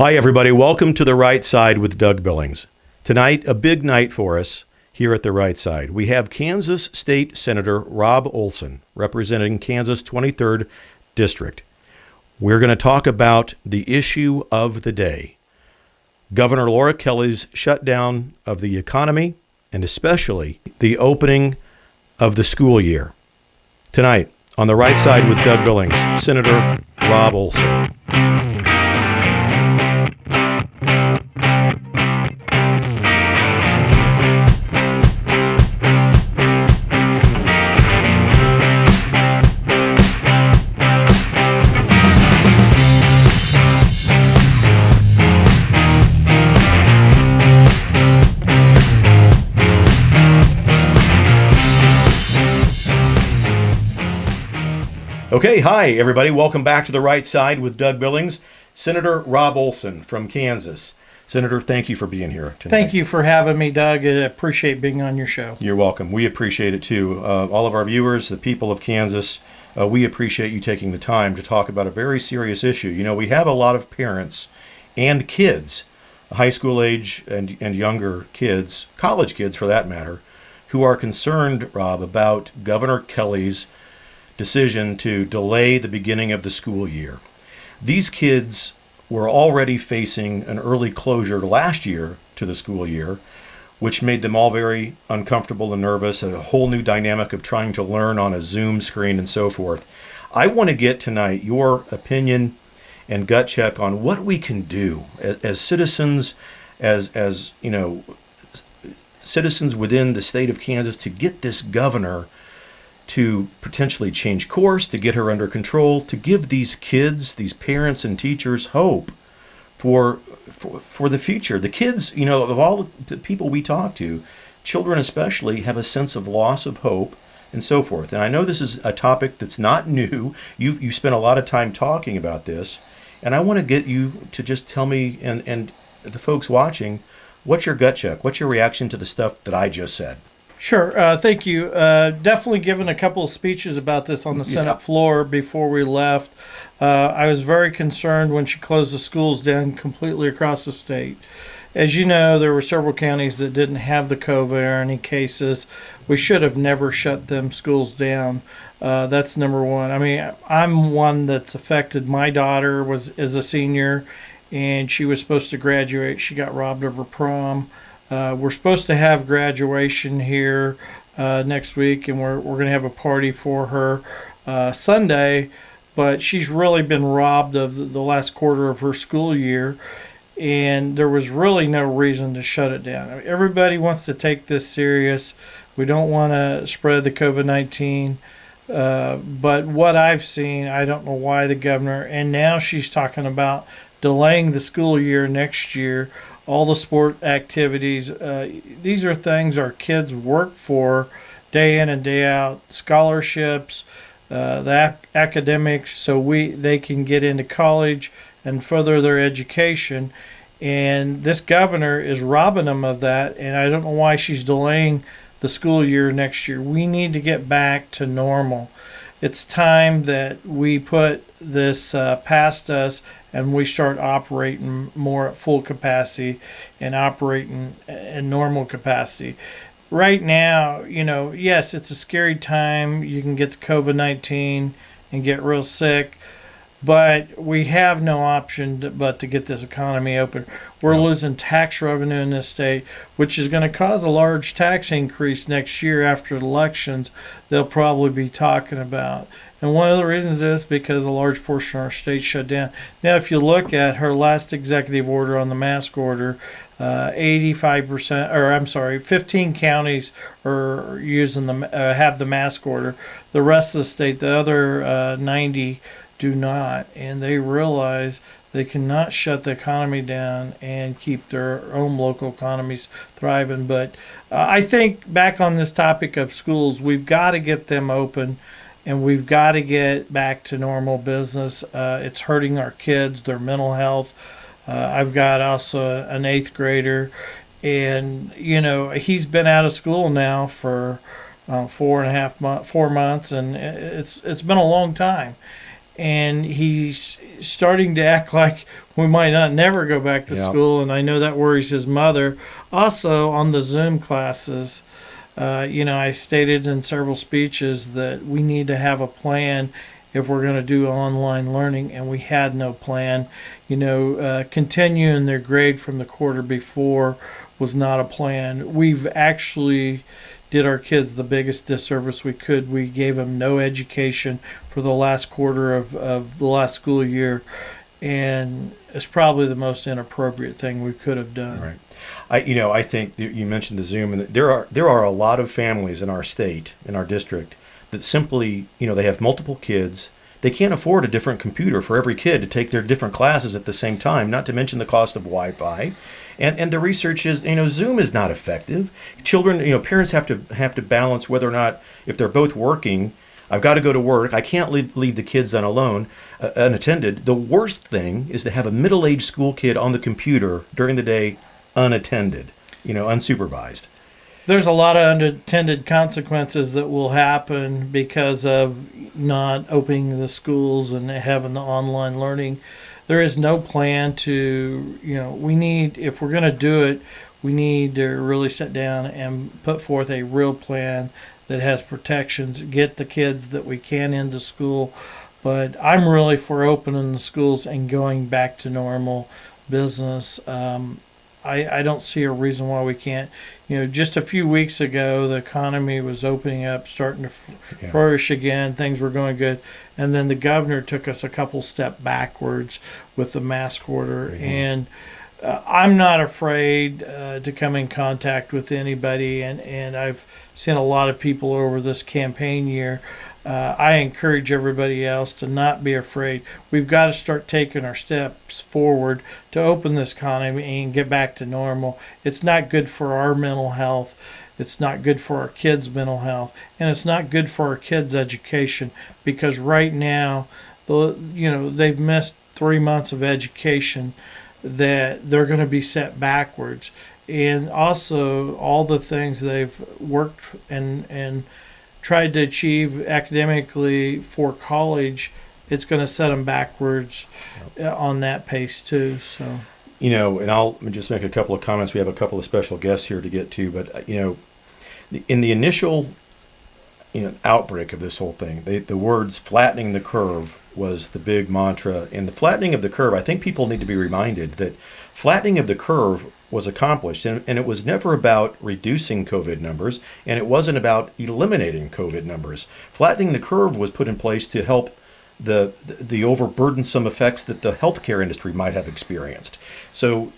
Hi, everybody. Welcome to The Right Side with Doug Billings. Tonight, a big night for us here at The Right Side. We have Kansas State Senator Rob Olson representing Kansas' 23rd District. We're going to talk about the issue of the day, Governor Laura Kelly's shutdown of the economy, and especially the opening of the school year. Tonight, on The Right Side with Doug Billings, Senator Rob Olson. Okay, hi, everybody. Welcome back to The Right Side with Doug Billings. Senator Rob Olson from Kansas. Senator, thank you for being here tonight. Thank you for having me, Doug. I appreciate being on your show. You're welcome. We appreciate it, too. All of our viewers, the people of Kansas, we appreciate you taking the time to talk about a very serious issue. You know, we have a lot of parents and kids, high school age and younger kids, college kids for that matter, who are concerned, Rob, about Governor Kelly's decision to delay the beginning of the school year. These kids were already facing an early closure last year to the school year, which made them all very uncomfortable and nervous, a whole new dynamic of trying to learn on a Zoom screen and so forth. I want to get tonight your opinion and gut check on what we can do as citizens, as you know, citizens within the state of Kansas to get this governor to potentially change course, to get her under control, to give these kids, these parents and teachers hope for the future. The kids, you know, of all the people we talk to, children especially, have a sense of loss of hope and so forth. And I know this is a topic that's not new. You spent a lot of time talking about this, and I want to get you to just tell me and the folks watching, what's your gut check? What's your reaction to the stuff that I just said? Sure. Thank you. Definitely given a couple of speeches about this on the Senate floor before we left. I was very concerned when she closed the schools down completely across the state. As you know, there were several counties that didn't have the COVID or any cases. We should have never shut them schools down. That's number one. I mean, I'm one that's affected. My daughter is a senior, and she was supposed to graduate. She got robbed of her prom. We're supposed to have graduation here next week, and we're going to have a party for her Sunday, but she's really been robbed of the last quarter of her school year, and there was really no reason to shut it down. I mean, everybody wants to take this serious. We don't want to spread the COVID-19, but what I've seen, I don't know why the governor, and now she's talking about delaying the school year next year. All the sport activities, these are things our kids work for day in and day out, scholarships, the academics, so they can get into college and further their education. And this governor is robbing them of that, and I don't know why she's delaying the school year next year. We need to get back to normal. It's time that we put this past us and we start operating more at full capacity and operating in normal capacity. Right now, you know, yes, it's a scary time. You can get the COVID-19 and get real sick, but we have no option but to get this economy open. We're losing tax revenue in this state, which is going to cause a large tax increase next year after the elections they'll probably be talking about. And one of the reasons is because a large portion of our state shut down. Now, if you look at her last executive order on the mask order, 15 counties are using have the mask order. The rest of the state, the other 90, do not, and they realize they cannot shut the economy down and keep their own local economies thriving. But I think back on this topic of schools, we've got to get them open, and we've got to get back to normal business. It's hurting our kids, their mental health. I've got also an 8th grader, and you know he's been out of school now for 4 months, and it's been a long time. and he's starting to act like we might not never go back to school, and I know that worries his mother. Also, on the Zoom classes, I stated in several speeches that we need to have a plan if we're going to do online learning, and we had no plan. Continuing their grade from the quarter before was not a plan. We've actually did our kids the biggest disservice we could. We gave them no education for the last quarter of the last school year, and it's probably the most inappropriate thing we could have done. Right. I think you mentioned the Zoom, and there are a lot of families in our state, in our district, that simply, they have multiple kids. They can't afford a different computer for every kid to take their different classes at the same time, not to mention the cost of Wi-Fi. And the research is, Zoom is not effective. Children, parents have to balance whether or not, if they're both working, I've got to go to work, I can't leave the kids unattended. The worst thing is to have a middle-aged school kid on the computer during the day unattended, unsupervised. There's a lot of unintended consequences that will happen because of not opening the schools and having the online learning. There is no plan to, if we're going to do it, we need to really sit down and put forth a real plan that has protections, get the kids that we can into school. But I'm really for opening the schools and going back to normal business. I don't see a reason why we can't. Just a few weeks ago, the economy was opening up, starting to flourish again. Things were going good. And then the governor took us a couple steps backwards with the mask order. Mm-hmm. And I'm not afraid to come in contact with anybody. And I've seen a lot of people over this campaign year. I encourage everybody else to not be afraid. We've got to start taking our steps forward to open this economy and get back to normal. It's not good for our mental health. It's not good for our kids' mental health. And it's not good for our kids' education, because right now, they've missed 3 months of education that they're going to be set backwards. And also all the things they've worked and tried to achieve academically for college, it's going to set them backwards on that pace too. So, and I'll just make a couple of comments. We have a couple of special guests here to get to, but in the initial outbreak of this whole thing, the words flattening the curve was the big mantra. And the flattening of the curve, I think people need to be reminded that flattening of the curve was accomplished, and it was never about reducing COVID numbers, and it wasn't about eliminating COVID numbers. Flattening the curve was put in place to help the overburdensome effects that the healthcare industry might have experienced. So,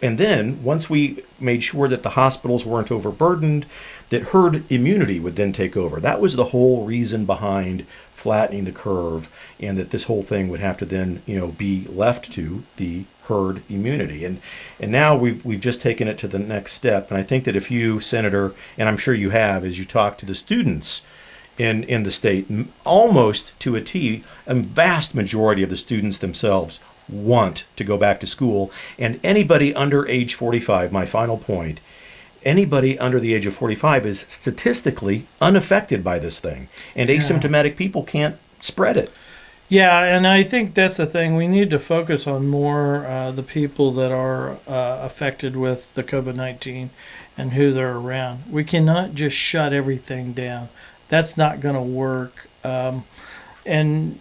and then once we made sure that the hospitals weren't overburdened, that herd immunity would then take over. That was the whole reason behind flattening the curve, and that this whole thing would have to then, be left to the herd immunity. And now we've just taken it to the next step. And I think that if you, Senator, and I'm sure you have, as you talk to the students in the state, almost to a T, a vast majority of the students themselves want to go back to school. And anybody under age 45, my final point, anybody under the age of 45 is statistically unaffected by this thing. And asymptomatic people can't spread it. Yeah, and I think that's the thing. We need to focus on more the people that are affected with the COVID-19 and who they're around. We cannot just shut everything down. That's not going to work. And,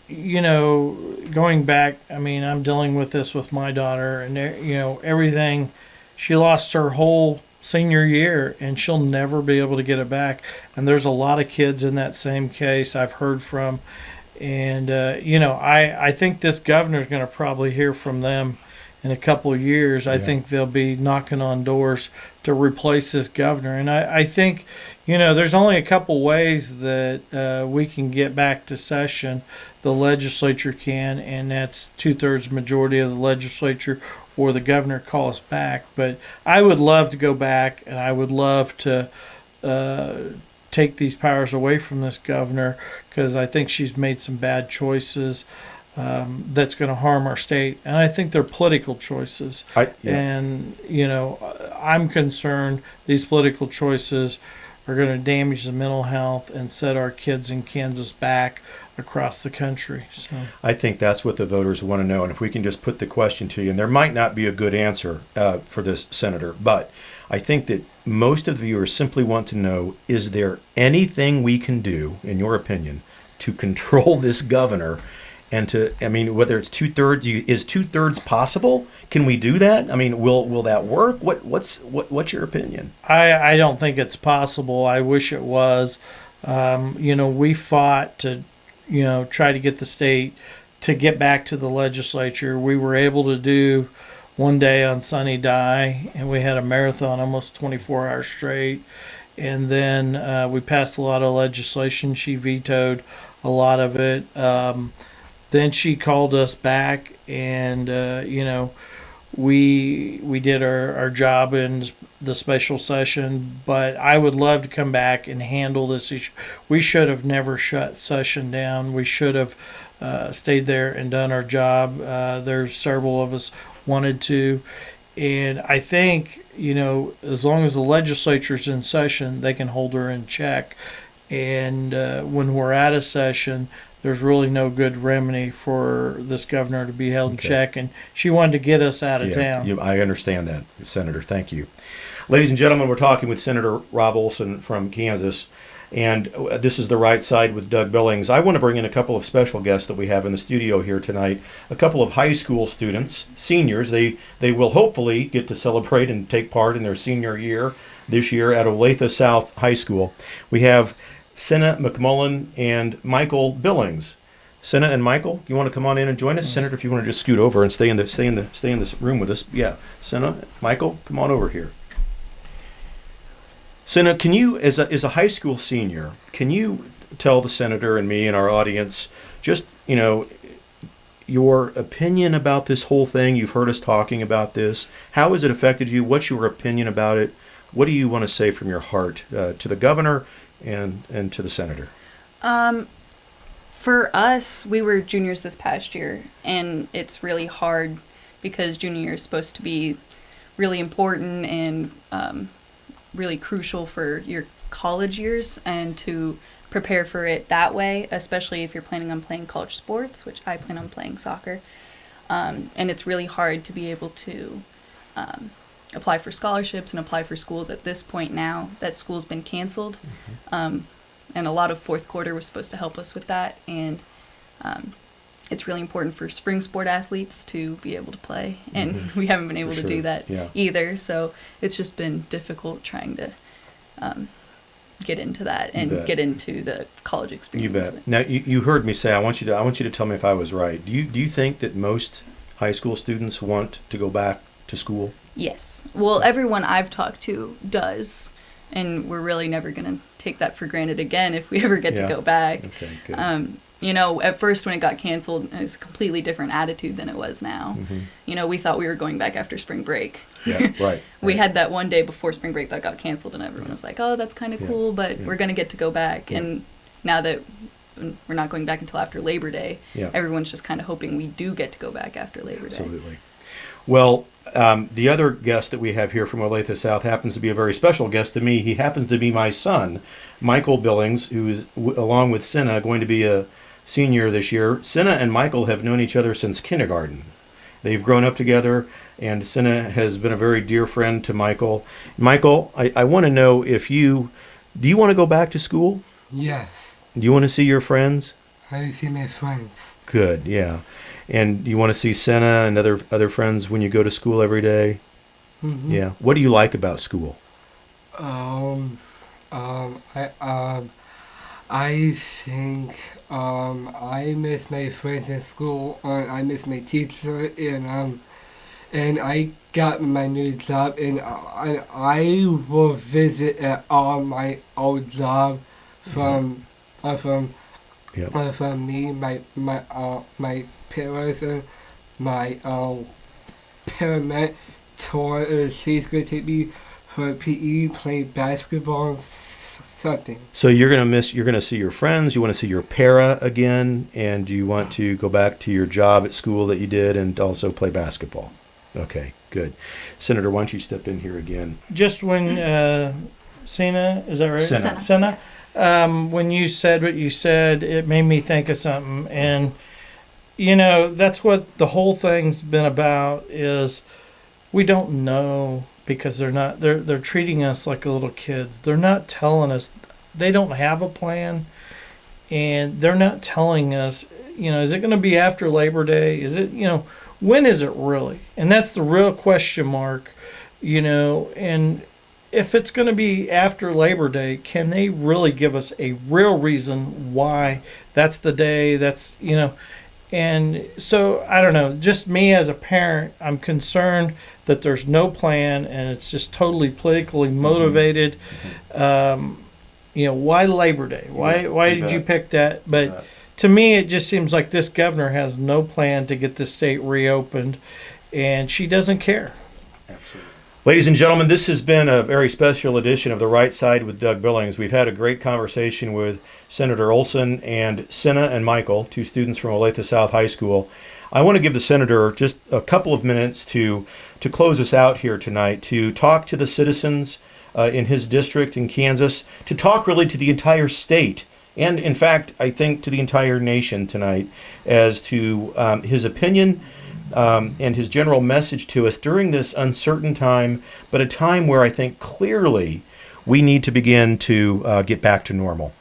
going back, I'm dealing with this with my daughter, and, everything, she lost her whole senior year, and she'll never be able to get it back. And there's a lot of kids in that same case I've heard from. And, I think this governor is going to probably hear from them in a couple of years. I think they'll be knocking on doors to replace this governor. And I think, there's only a couple ways that we can get back to session. The legislature can, and that's 2/3 majority of the legislature, or the governor call us back. But I would love to go back, and I would love to take these powers away from this governor, because I think she's made some bad choices that's going to harm our state. And I think they're political choices. And, I'm concerned these political choices are going to damage the mental health and set our kids in Kansas back across the country. So I think that's what the voters want to know. And if we can just put the question to you, and there might not be a good answer for this, Senator, but I think that most of the viewers simply want to know, is there anything we can do, in your opinion, to control this governor? And to, I mean, whether it's 2/3, is 2/3 possible? Can we do that? I mean, will that work? What's your opinion? I don't think it's possible. I wish it was. We fought to, try to get the state to get back to the legislature. We were able to do one day on Sunny Die, and we had a marathon almost 24 hours straight. And then we passed a lot of legislation. She vetoed a lot of it. Then she called us back, and we did our job in the special session. But I would love to come back and handle this issue. We should have never shut session down. We should have stayed there and done our job. There's several of us wanted to, and I think as long as the legislature's in session, they can hold her in check. And when we're out of session, there's really no good remedy for this governor to be held in check, and she wanted to get us out of town. I understand that, Senator. Thank you. Ladies and gentlemen, we're talking with Senator Rob Olson from Kansas, and this is The Right Side with Doug Billings. I want to bring in a couple of special guests that we have in the studio here tonight, a couple of high school students, seniors. They will hopefully get to celebrate and take part in their senior year this year at Olathe South High School. We have Senna McMullen and Michael Billings. Senna and Michael, you want to come on in and join us? Senator, if you want to just scoot over and stay in this room with us. Yeah, Senna, Michael, come on over here. Senna, can you, as a high school senior, can you tell the senator and me and our audience just, your opinion about this whole thing? You've heard us talking about this. How has it affected you? What's your opinion about it? What do you want to say from your heart to the governor and to the senator? For us, we were juniors this past year, and it's really hard because junior year is supposed to be really important and really crucial for your college years, and to prepare for it that way, especially if you're planning on playing college sports, which I plan on playing soccer. And it's really hard to be able to apply for scholarships and apply for schools at this point now that school's been canceled. And a lot of fourth quarter was supposed to help us with that. And it's really important for spring sport athletes to be able to play. And we haven't been able to do that either. So it's just been difficult trying to get into that and get into the college experience. You bet. Now, you heard me say, I want you to tell me if I was right. Do you think that most high school students want to go back to school? Yes. Well, everyone I've talked to does, and we're really never going to take that for granted again if we ever get to go back. Okay, good. At first when it got canceled, it was a completely different attitude than it was now. We thought we were going back after spring break. Yeah, right. We had that one day before spring break that got canceled, and everyone was like, oh, that's kind of cool, but we're going to get to go back. And now that we're not going back until after Labor Day, everyone's just kind of hoping we do get to go back after Labor Day. Absolutely. Well, the other guest that we have here from Olathe South happens to be a very special guest to me. He happens to be my son, Michael Billings, who is, along with Senna, going to be a senior this year. Senna and Michael have known each other since kindergarten. They've grown up together, and Senna has been a very dear friend to Michael. Michael, I want to know do you want to go back to school? Yes. Do you want to see your friends? I will see my friends. Good, yeah. And you want to see Senna and other friends when you go to school every day? Mm-hmm. Yeah. What do you like about school? I think I miss my friends in school. I miss my teacher, and I got my new job, and I will visit at all my old job from me, my parents, and my parent tour. She's going to take me for PE, play basketball, something. So you're gonna see your friends. You want to see your para again, and you want to go back to your job at school that you did, and also play basketball. Okay, good. Senator, why don't you step in here again? Just when Senna, is that right? Senna. Senna when you said what you said, it made me think of something. And, you know, that's what the whole thing's been about is we don't know because they're treating us like little kids. They're not telling us, they don't have a plan. And they're not telling us, you know, is it going to be after Labor Day? Is it, you know, when is it really? And that's the real question mark, you know, and if it's going to be after Labor Day, can they really give us a real reason why that's the day that's, you know, and so I don't know, just me as a parent, I'm concerned that there's no plan and it's just totally politically motivated. You know, why Labor Day? Why did you pick that? But to me, it just seems like this governor has no plan to get the state reopened, and she doesn't care. Absolutely. Ladies and gentlemen, this has been a very special edition of The Right Side with Doug Billings. We've had a great conversation with Senator Olson and Senna and Michael, two students from Olathe South High School. I want to give the senator just a couple of minutes to close us out here tonight, to talk to the citizens in his district in Kansas, to talk really to the entire state, and in fact, I think to the entire nation tonight, as to his opinion and his general message to us during this uncertain time, but a time where I think clearly we need to begin to get back to normal.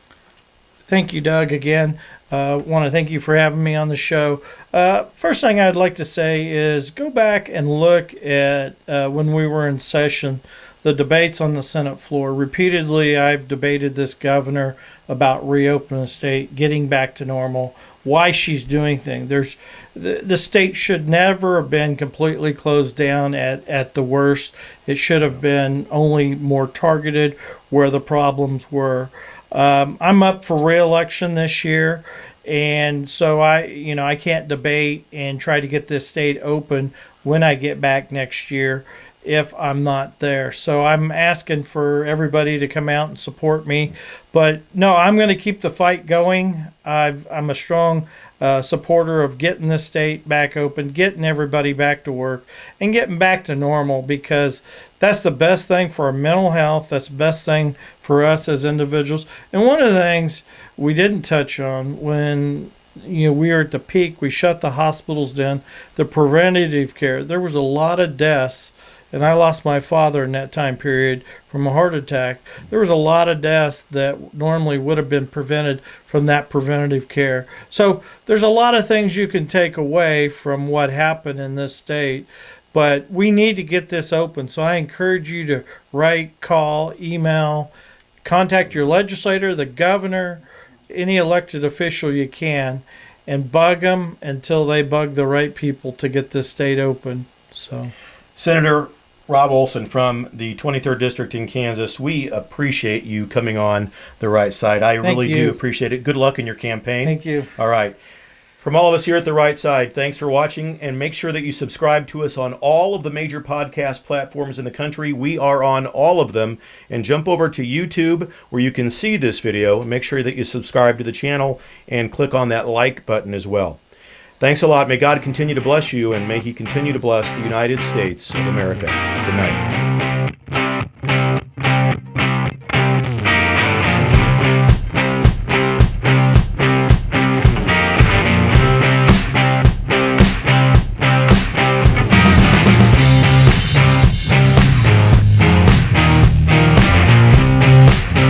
Thank you, Doug, again. Want to thank you for having me on the show. First thing I'd like to say is go back and look at when we were in session, the debates on the Senate floor. Repeatedly, I've debated this governor about reopening the state, getting back to normal, why she's doing things. The state should never have been completely closed down at the worst. It should have been only more targeted where the problems were. I'm up for re-election this year, and so I can't debate and try to get this state open when I get back next year if I'm not there. So I'm asking for everybody to come out and support me. But no, I'm going to keep the fight going. I'm a strong supporter of getting the state back open, getting everybody back to work, and getting back to normal, because that's the best thing for our mental health. That's the best thing for us as individuals. And one of the things we didn't touch on when we were at the peak, we shut the hospitals down, the preventative care. There was a lot of deaths, and I lost my father in that time period from a heart attack. There was a lot of deaths that normally would have been prevented from that preventative care. So there's a lot of things you can take away from what happened in this state, but we need to get this open. So I encourage you to write, call, email, contact your legislator, the governor, any elected official you can, and bug them until they bug the right people to get this state open. So, Senator Rob Olson from the 23rd District in Kansas, we appreciate you coming on The Right Side. I really do appreciate it. Good luck in your campaign. Thank you. All right. From all of us here at The Right Side, thanks for watching, and make sure that you subscribe to us on all of the major podcast platforms in the country. We are on all of them. And jump over to YouTube where you can see this video, and make sure that you subscribe to the channel and click on that like button as well. Thanks a lot. May God continue to bless you, and may He continue to bless the United States of America. Good night.